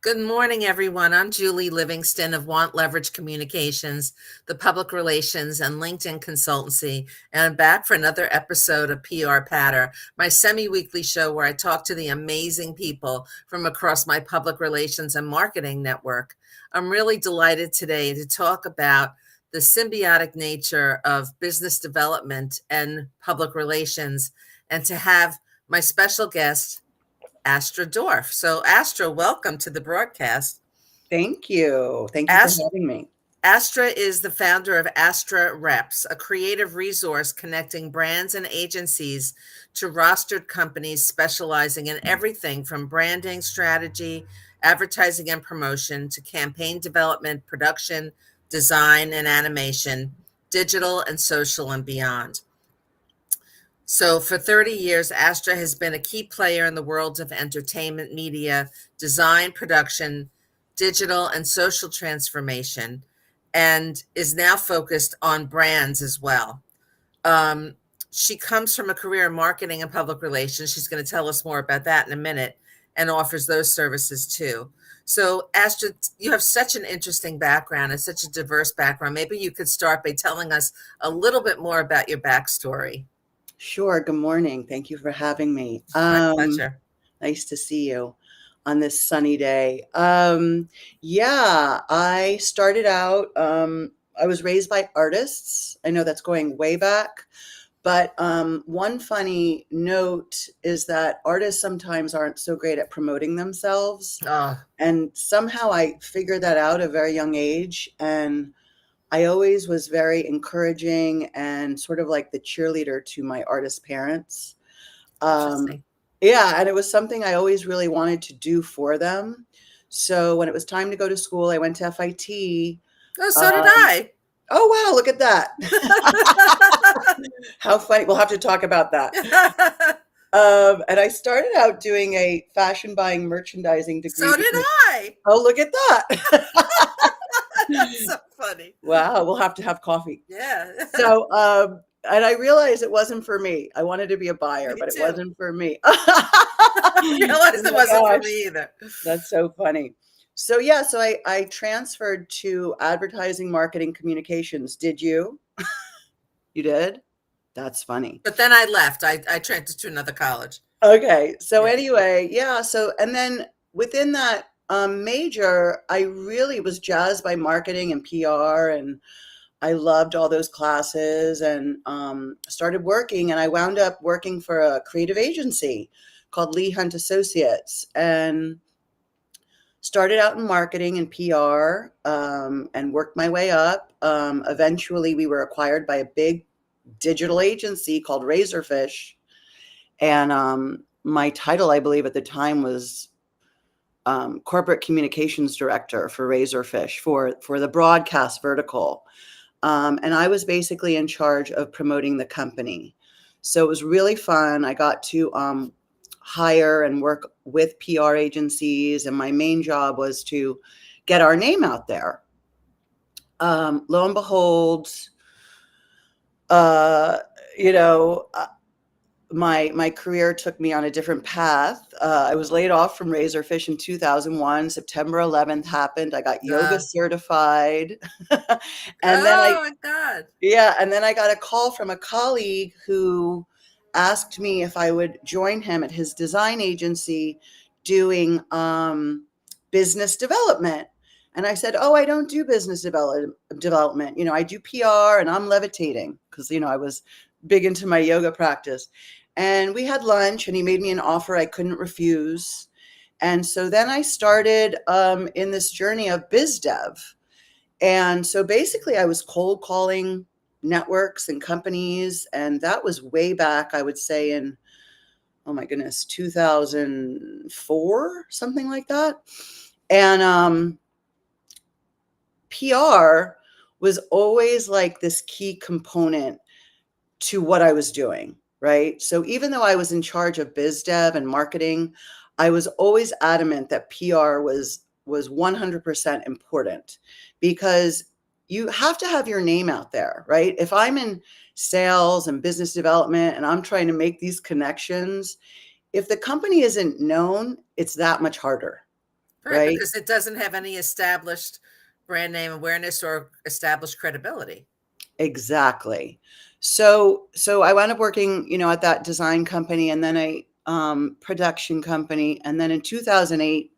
Good morning, everyone. I'm Julie Livingston of Want Leverage Communications, the public relations and LinkedIn consultancy, and I'm back for another episode of PR Patter, my semi-weekly show where I talk to the amazing people from across my public relations and marketing network. I'm really delighted today to talk about the symbiotic nature of business development and public relations, and to have my special guest, Astra Dorf. So, Astra, welcome to the broadcast. Thank you. Thank you for Ast- having me. Astra is the founder of Astra Reps, a creative resource connecting brands and agencies to rostered companies specializing in everything from branding strategy, advertising and promotion, to campaign development, production, design and animation, digital and social, and beyond. So, for 30 years, Astra has been a key player in the worlds of entertainment, media, design, production, digital, and social transformation, and is now focused on brands as well. Um, she comes from a career in marketing and public relations. She's going to tell us more about that in a minute, and offers those services too. So, Astra, you have such an interesting background and such a diverse background. Maybe you could start by telling us a little bit more about your backstory. Sure. Good morning. Thank you for having me. My pleasure. Nice to see you on this sunny day. Yeah, I started out, I was raised by artists. I know that's going way back, but one funny note is that artists sometimes aren't so great at promoting themselves. Oh, And somehow I figured that out at a very young age. And I always was very encouraging and sort of like the cheerleader to my artist parents. Um, interesting. yeah, and it was something I always really wanted to do for them. So when it was time to go to school, I went to FIT. Oh, so did Um, I. oh, wow, look at that. How funny. We'll have to talk about that. And I started out doing a fashion buying merchandising degree So did because, I. oh, look at that. That's so funny. Wow, we'll have to have coffee. Yeah. So, and I realized it wasn't for me. I wanted to be a Me buyer, but it too. wasn't for me. I Oh realized it my wasn't for gosh, me either. that's so funny. So yeah, so I transferred to advertising, marketing, communications. Did you? You did? That's funny. But then I left. I transferred to another college. Okay. So Yeah. anyway, yeah. So and then within that major, I really was jazzed by marketing and PR, and I loved all those classes and started working. And I wound up working for a creative agency called Lee Hunt Associates and started out in marketing and PR and worked my way up. Eventually, we were acquired by a big digital agency called Razorfish. And my title, I believe, at the time was corporate communications director for Razorfish for the broadcast vertical. And I was basically in charge of promoting the company. So it was really fun. I got to hire and work with PR agencies, and my main job was to get our name out there. Lo and behold, uh, you know, my career took me on a different path. I was laid off from Razorfish in 2001. September 11th happened. I got yoga Uh, certified, and then oh my God. and then I got a call from a colleague who asked me if I would join him at his design agency doing business development. And I said, "Oh, I don't do development. I do PR and I'm levitating because, I was big into my yoga practice." And we had lunch and he made me an offer I couldn't refuse. And so then I started in this journey of biz dev. And so basically, I was cold calling networks and companies. And that was way back, I would say, in, oh my goodness, 2004, something like that. And PR was always like this key component to what I was doing, right? So even though I was in charge of biz dev and marketing, I was always adamant that PR was 100% important because you have to have your name out there, right? If I'm in sales and business development and I'm trying to make these connections, if the company isn't known, it's that much harder. Right, right? because it doesn't have any established brand name awareness or established credibility. Exactly. So I wound up working, at that design company and then a production company. And then in 2008,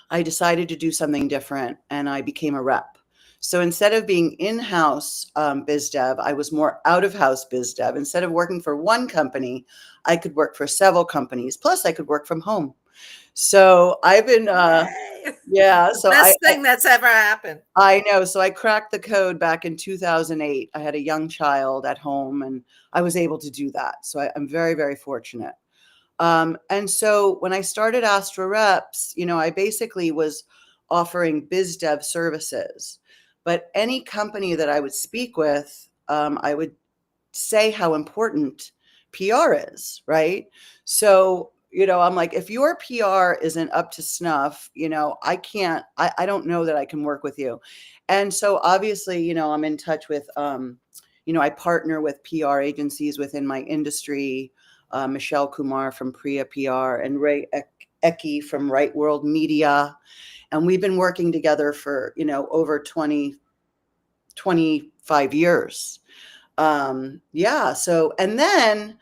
I decided to do something different and I became a rep. So instead of being in-house biz dev, I was more out-of-house biz dev. Instead of working for one company, I could work for several companies. Plus, I could work from home. So I've been, Yay! yeah. The So best thing that's ever happened. I know. So I cracked the code back in 2008. I had a young child at home, and I was able to do that. So I'm very, very fortunate. And so when I started Astra Reps, I basically was offering biz dev services. But any company that I would speak with, I would say how important PR is, right? So, I'm like, if your PR isn't up to snuff, I don't know that I can work with you. And so obviously, I'm in touch with, I partner with PR agencies within my industry, Michelle Kumar from Priya PR and Ray Ecke from Right World Media. And we've been working together for, over 25 years. Yeah. So, and then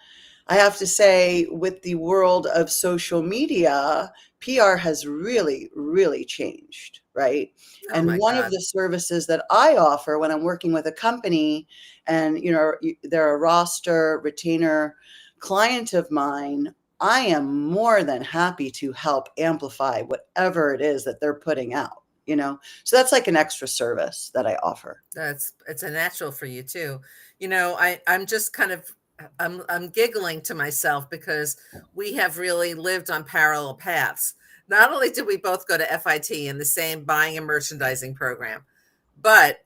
I have to say, with the world of social media, PR has really, really changed, right? Oh And my one of God. the services that I offer when I'm working with a company and, they're a roster retainer client of mine, I am more than happy to help amplify whatever it is that they're putting out. So that's like an extra service that I offer. It's a natural for you too. I'm just kind of I'm giggling to myself because we have really lived on parallel paths. Not only did we both go to FIT in the same buying and merchandising program, but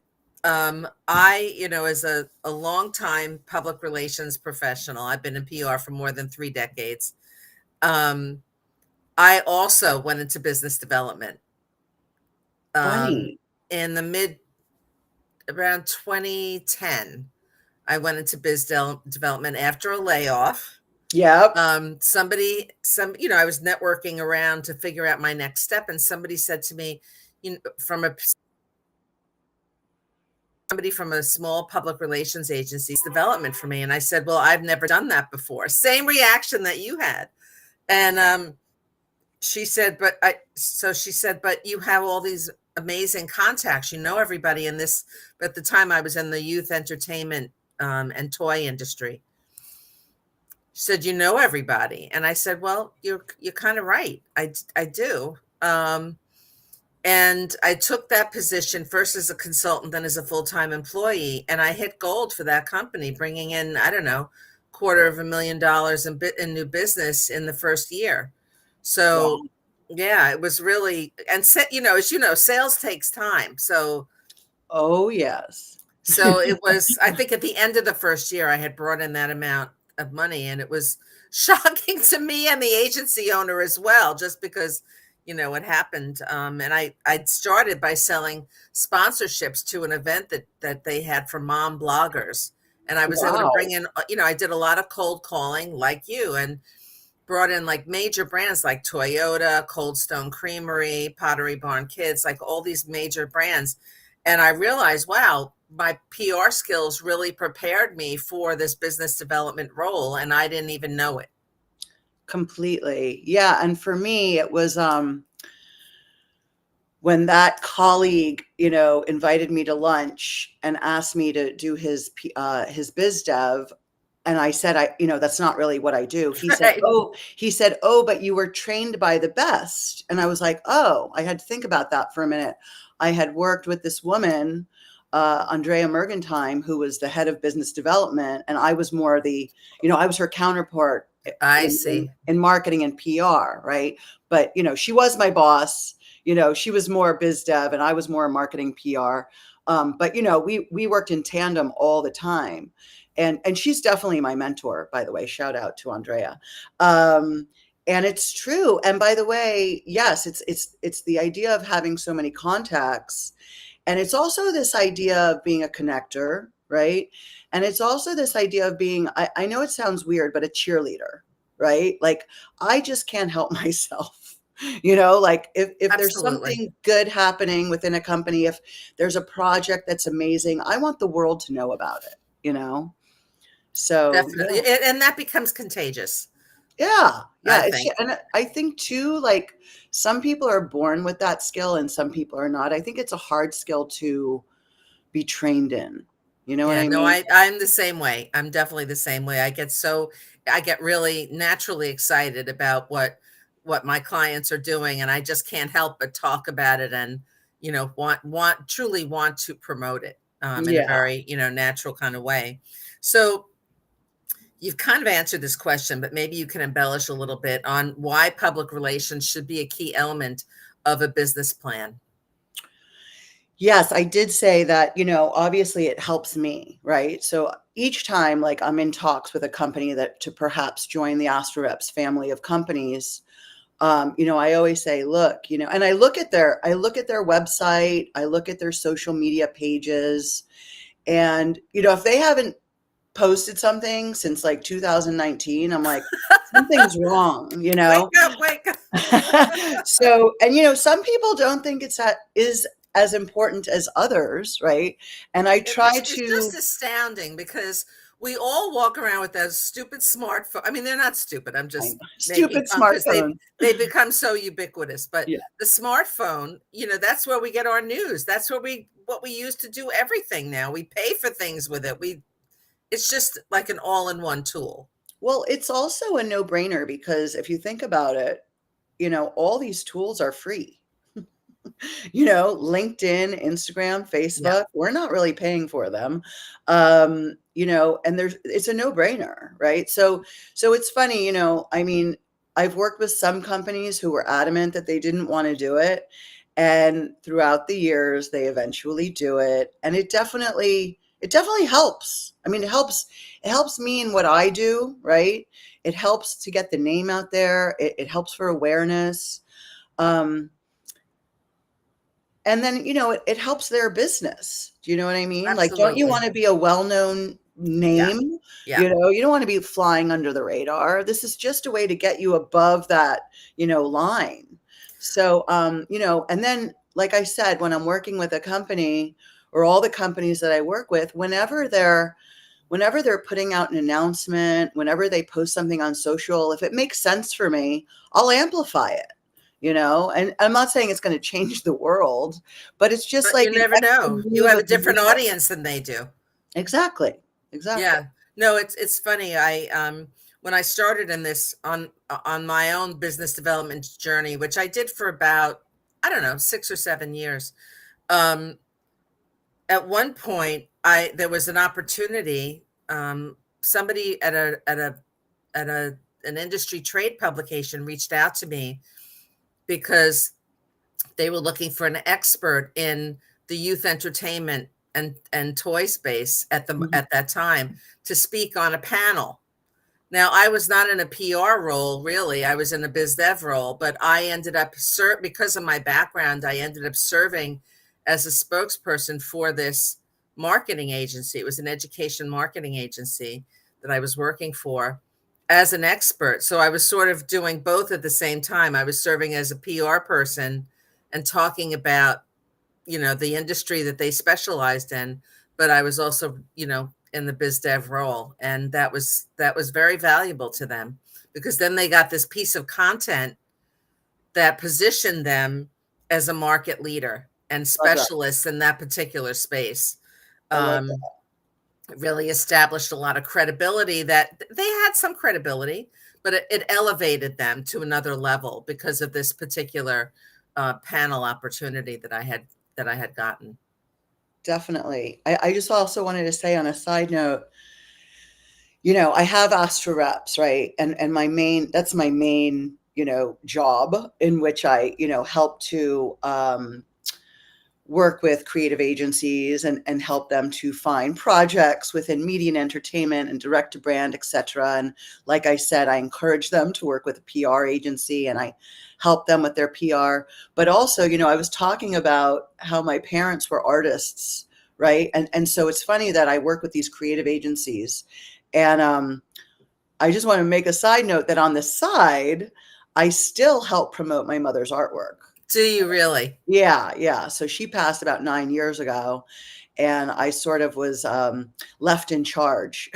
I, as a longtime public relations professional, I've been in PR for more than 3 decades. Um, I also went into business development um, Funny. in the mid around 2010. I went into development after a layoff. Yep. I was networking around to figure out my next step, and somebody said to me, from somebody from a small public relations agency's development for me, and I said, "Well, I've never done that before." Same reaction that you had, and she said, she said, "But you have all these amazing contacts. You know everybody in this." But at the time, I was in the youth entertainment and toy industry. She said, "You know everybody," and I said, "Well, you're kind of right. I do." And I took that position first as a consultant, then as a full time employee, and I hit gold for that company, bringing in, I don't know, $250,000 in new business in the first year. Wow. So yeah, it was really, and as you know, sales takes time. Oh, yes. So it was, I think at the end of the first year, I had brought in that amount of money, and it was shocking to me and the agency owner as well, just because, what happened. And I started by selling sponsorships to an event that they had for mom bloggers. And I was able to bring Wow. in, I did a lot of cold calling like you and brought in like major brands like Toyota, Cold Stone Creamery, Pottery Barn Kids, like all these major brands. And I realized, wow, my PR skills really prepared me for this business development role, and I didn't even know it. Completely. Yeah, and for me, it was, when that colleague, invited me to lunch and asked me to do his biz dev, and I said, that's not really what I do. He said, Right. "Oh, but you were trained by the best." And I was like, "Oh," I had to think about that for a minute. I had worked with this woman, Andrea Mergentime, who was the head of business development, and I was more I was her counterpart I in see. marketing and PR, right? But she was my boss. She was more biz dev, and I was more marketing PR. But we worked in tandem all the time, and she's definitely my mentor, by the way. Shout out to Andrea. And it's true. And by the way, yes, it's the idea of having so many contacts, and it's also this idea of being a connector, right? And it's also this idea of being, I know it sounds weird, but a cheerleader, right? Like, I just can't help myself. Like if there's Absolutely. something good happening within a company, if there's a project that's amazing, I want the world to know about it, So Definitely. yeah. And that becomes contagious, Yeah, I yeah, think. and I think too, like, some people are born with that skill and some people are not. I think it's a hard skill to be trained in. You know what Yeah, I no, mean? I'm the same way. I'm definitely the same way. I get really naturally excited about what my clients are doing, and I just can't help but talk about it and, want truly want to promote it in a Yeah. very, natural kind of way. So you've kind of answered this question, but maybe you can embellish a little bit on why public relations should be a key element of a business plan. Yes, I did say that, obviously it helps me, right? So each time, like, I'm in talks with a company that to perhaps join the AstroReps family of companies, I always say, look, and I look at their website, I look at their social media pages, and if they haven't posted something since like 2019, I'm like, something's wrong. Wake up, wake up. So, and some people don't think is as important as others, right? And I try It's just to, astounding because we all walk around with those stupid smartphone. I mean, they're not stupid. I'm I just know, making stupid fun because smartphone. they become so ubiquitous. But Yeah. the smartphone, that's where we get our news. That's where we what we use to do everything now. We pay for things with it. It's just like an all-in-one tool. Well, it's also a no-brainer because if you think about it, all these tools are free. LinkedIn, Instagram, Yeah. Facebook, we're not really paying for them. And it's a no-brainer, right? So it's funny, I mean, I've worked with some companies who were adamant that they didn't want to do it. And throughout the years, they eventually do it. And it definitely helps. I mean, it helps me in what I do, right? It helps to get the name out there. It helps for awareness. Um, and then, it helps their business. Do you know what I mean? Like, don't you Absolutely. wanna be a well-known Yeah. name? Yeah. You don't wanna be flying under the radar. This is just a way to get you above that, line. So, and then, like I said, when I'm working with a company or all the companies that I work with, whenever they're putting out an announcement, whenever they post something on social, if it makes sense for me, I'll amplify it. And I'm not saying it's going to change the world, but it's just But you like an never extra know. You move have a of different leadership. audience than they do. Exactly. Exactly. Yeah. No, it's funny. When I started in this on my own business development journey, which I did for about, I don't know, 6 or 7 years. Um, at one point I there was an opportunity. Somebody at an industry trade publication reached out to me because they were looking for an expert in the youth entertainment and toy space Mhm. at that time to speak on a panel. Now, I was not in a PR role really. I was in a biz dev role, but I ended up because of my background, I ended up serving as a spokesperson for this marketing agency. It was an education marketing agency that I was working for as an expert. So I was sort of doing both at the same time. I was serving as a PR person and talking about, the industry that they specialized in, but I was also, in the biz dev role. And that was very valuable to them because then they got this piece of content that positioned them as a market leader and Love that. specialists in that particular space. I love Um, it really established a lot of credibility that they had some credibility, but it elevated them to another level because of this particular panel opportunity that I had gotten. Definitely. I just also wanted to say on a side note, I have Astra Reps, right? And that's my main, job in which I, help to work with creative agencies and help them to find projects within media and entertainment and direct to brand, etc. And like I said, I encourage them to work with a PR agency and I help them with their PR. But also, I was talking about how my parents were artists, right? And so it's funny that I work with these creative agencies. And I just want to make a side note that on the side, I still help promote my mother's artwork. Do you really? Yeah, yeah. So she passed about 9 years ago, and I sort of was left in charge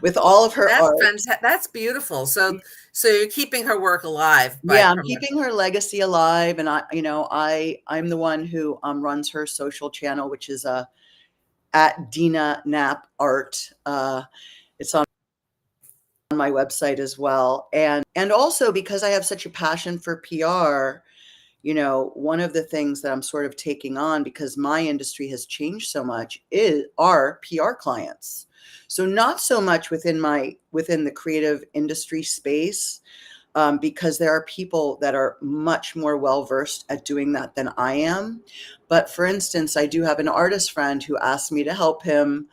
with all of her That's art. That's beautiful. So you're keeping her work alive by Yeah, I'm promoting. keeping her legacy alive, and I'm the one who runs her social channel, which is at Dina Knapp Art. It's on my website as well, and also because I have such a passion for PR. One of the things that I'm sort of taking on, because my industry has changed so much, is our PR clients. So not so much within the creative industry space, because there are people that are much more well versed at doing that than I am. But for instance, I do have an artist friend who asked me to help him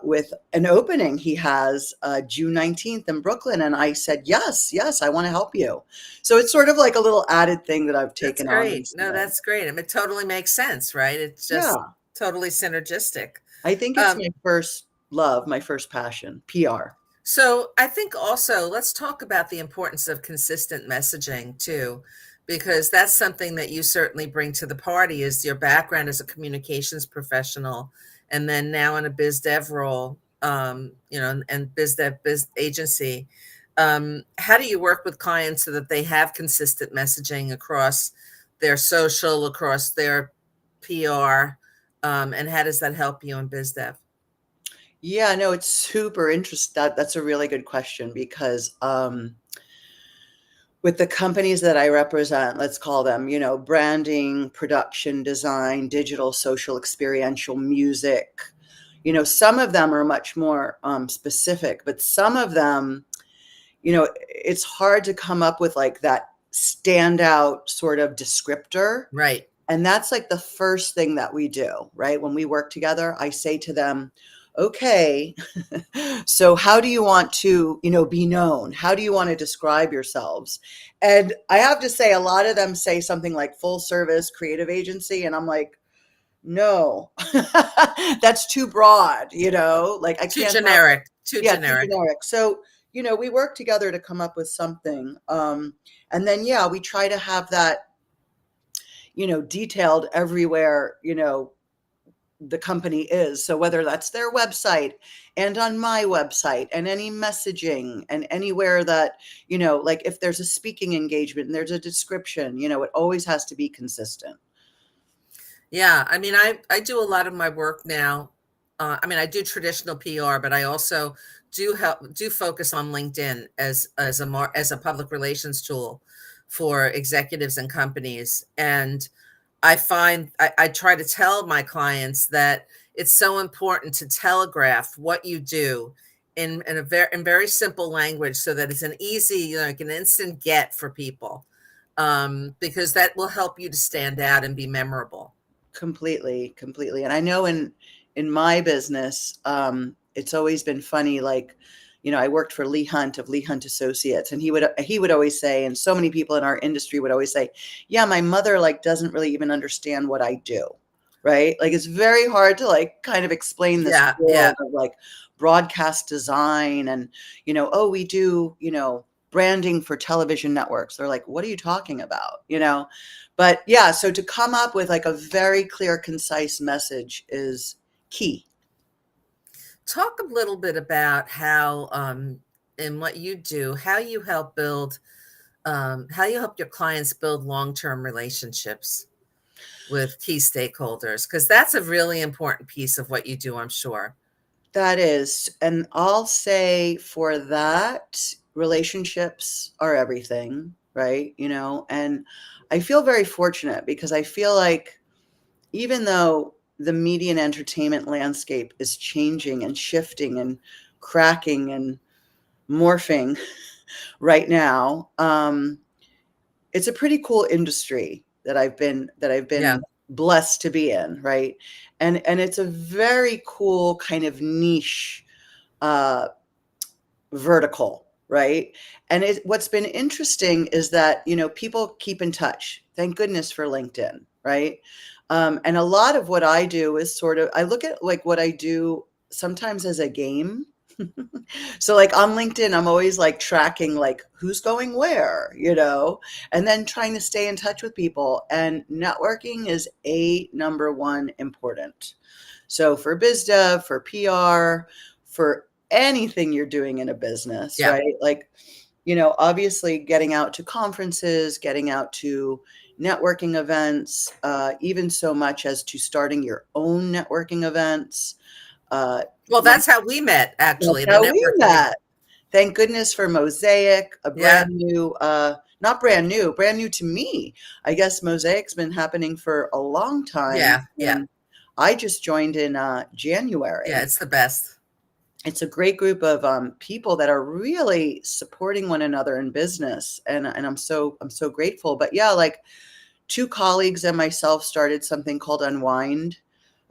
with an opening he has June 19th in Brooklyn. And I said, yes, yes, I want to help you. So it's sort of like a little added thing that I've That's taken on great. No, recently. that's great. I mean, it totally makes sense, right? It's just Yeah. totally synergistic. I think it's Um, my first love, my first passion, PR. so I think also let's talk about the importance of consistent messaging too, because that's something that you certainly bring to the party is your background as a communications professional, and then now in a biz dev role, and biz dev biz agency. How do you work with clients so that they have consistent messaging across their social, across their PR, and how does that help you in biz dev? Yeah, no, it's super interesting. That's a really good question because with the companies that I represent, let's call them, branding, production, design, digital, social, experiential, music. Some of them are much more specific, but some of them, it's hard to come up with like that standout sort of descriptor. Right. And that's like the first thing that we do, right? When we work together, I say to them, okay, so how do you want to, be known? How do you want to describe yourselves? And I have to say, a lot of them say something like full service creative agency. And I'm like, no, that's too broad, like I Too can't have, generic. Too yeah, too generic. generic. So, we work together to come up with something. And then, yeah, we try to have that, detailed everywhere, the company is. So whether that's their website and on my website and any messaging and anywhere that, like if there's a speaking engagement and there's a description, it always has to be consistent. Yeah, I mean, I do a lot of my work now. I mean, I do traditional PR, but I also do focus on LinkedIn as a public relations tool for executives and companies. And I try to tell my clients that it's so important to telegraph what you do in very simple language so that it's an easy, like an instant get for people, because that will help you to stand out and be memorable. Completely, completely. And I know in my business, it's always been funny. Like, I worked for Lee Hunt of Lee Hunt Associates, and he would always say, and so many people in our industry would always say, "Yeah, my mother like doesn't really even understand what I do." Right? Like it's very hard to like kind of explain this Yeah, yeah. world of like broadcast design and oh, we do, branding for television networks. They're like, "What are you talking about?" But yeah, so to come up with like a very clear, concise message is key. Talk a little bit about how, in what you do, how you help your clients build long-term relationships with key stakeholders, because that's a really important piece of what you do, I'm sure. That is, and I'll say for that, relationships are everything, right? And I feel very fortunate because I feel like even though the media and entertainment landscape is changing and shifting and cracking and morphing right now, it's a pretty cool industry that I've been Yeah. blessed to be in, right? And it's a very cool kind of niche uh, vertical, right? And what's been interesting is that people keep in touch. Thank goodness for LinkedIn, right? And a lot of what I do is sort of I look at like what I do sometimes as a game, So like on LinkedIn, I'm always like tracking like who's going where, and then trying to stay in touch with people. And networking is number one important. So for biz dev, for PR, for anything you're doing in a business, Yeah. right? Like, obviously getting out to conferences, getting out to networking events, even so much as to starting your own networking events. Uh, Well, my that's how we met, That's actually, the how we networking event. met. Thank goodness for Mosaic, a Yeah. brand new, not brand new to me. I guess Mosaic's been happening for a long time, Yeah. Yeah. and I just joined in Yeah. January. It's the best. It's a great group of people that are really supporting one another in business, and I'm so grateful. But yeah, like two colleagues and myself started something called Unwind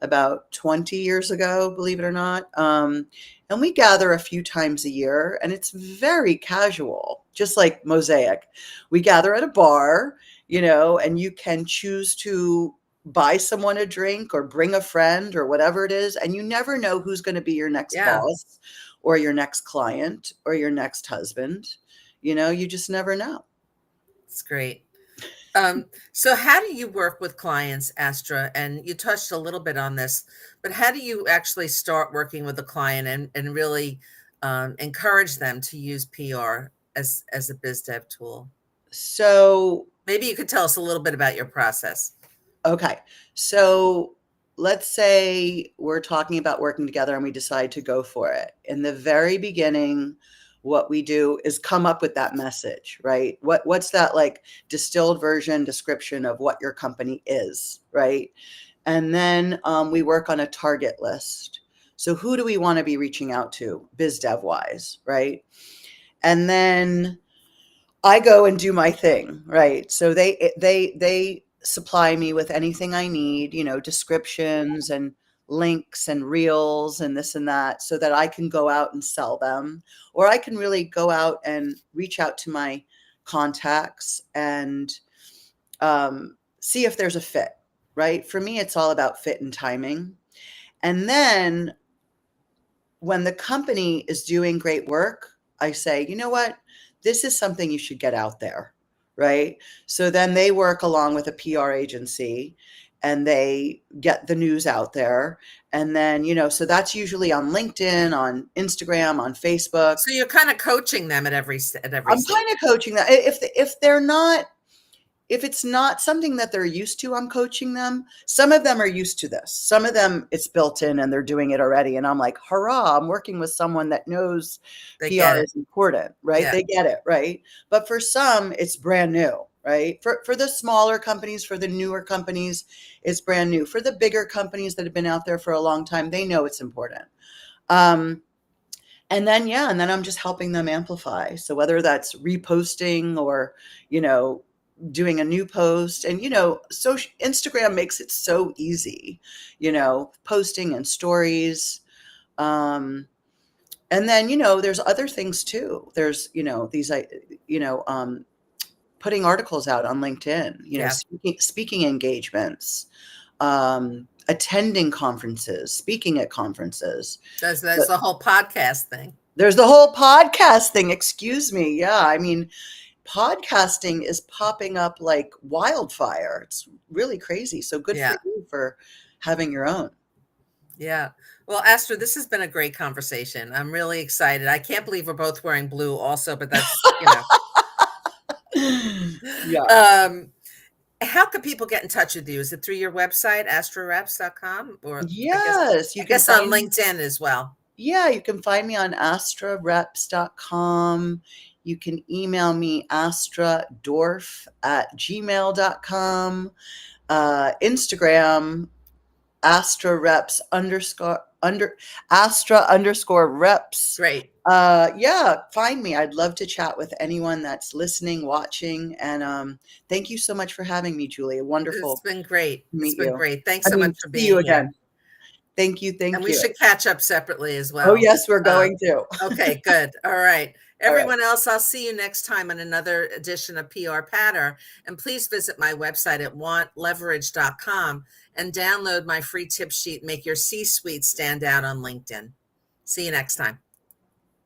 about 20 years ago, believe it or not. And we gather a few times a year, and it's very casual, just like Mosaic. We gather at a bar, and you can choose to buy someone a drink or bring a friend or whatever it is. And you never know who's going to be your next Yeah. boss or your next client or your next husband. You just never know. It's great. So how do you work with clients, Astra? And you touched a little bit on this, but how do you actually start working with a client and really encourage them to use PR as a biz dev tool? So Maybe you could tell us a little bit about your process. Okay. So let's say we're talking about working together and we decide to go for it. In the very beginning, what we do is come up with that message, right? What's that like distilled version description of what your company is, right? And then we work on a target list. So who do we want to be reaching out to, biz dev wise, right? And then I go and do my thing, right? So they supply me with anything I need, descriptions and links and reels and this and that, so that I can go out and sell them, or I can really go out and reach out to my contacts and see if there's a fit, right? For me, it's all about fit and timing. And then when the company is doing great work, I say, you know what? This is something you should get out there, right? So then they work along with a PR agency and they get the news out there. And then, so that's usually on LinkedIn, on Instagram, on Facebook. So you're kind of coaching them at every I'm stage. kind of coaching that. If they're not, if it's not something that they're used to, I'm coaching them. Some of them are used to this. Some of them it's built in and they're doing it already. And I'm like, hurrah, I'm working with someone that knows They get PR it. is important, right? Yeah. They get it, right? But for some, it's brand new, right? For the smaller companies, for the newer companies, it's brand new. For the bigger companies that have been out there for a long time, they know it's important. Um, and then I'm just helping them amplify. So whether that's reposting or, you know, doing a new post, and social Instagram makes it so easy, posting and stories. Um, and then, there's other things too. There's, these, you know, um, putting articles out on LinkedIn, Yeah. speaking engagements, attending conferences, speaking at conferences. That's the whole podcast thing. There's the whole podcast thing. Excuse me. Yeah. I mean, podcasting is popping up like wildfire. It's really crazy. So good for Yeah. you for having your own. Yeah. Well, Astra, this has been a great conversation. I'm really excited. I can't believe we're both wearing blue also, but that's. Yeah. How can people get in touch with you? Is it through your website, astrareps.com, or I guess Yes. You I can guess on find me. LinkedIn as well? Yeah, you can find me on astrareps.com. You can email me astradorf@gmail.com. Instagram, Astra reps Astra underscore reps. Great. Yeah, find me. I'd love to chat with anyone that's listening, watching. And thank you so much for having me, Julia. It's Wonderful been great. to It's meet been you. great. Thanks I so mean, much for see you being here. again. Thank you. And Thank we you. should catch up separately as Oh, well. yes, we're Uh, going to. okay, good. All right. All right. Everyone else, I'll see you next time on another edition of PR Patter. And please visit my website at wantleverage.com and download my free tip sheet, Make Your C-Suite Stand Out on LinkedIn. See you next time.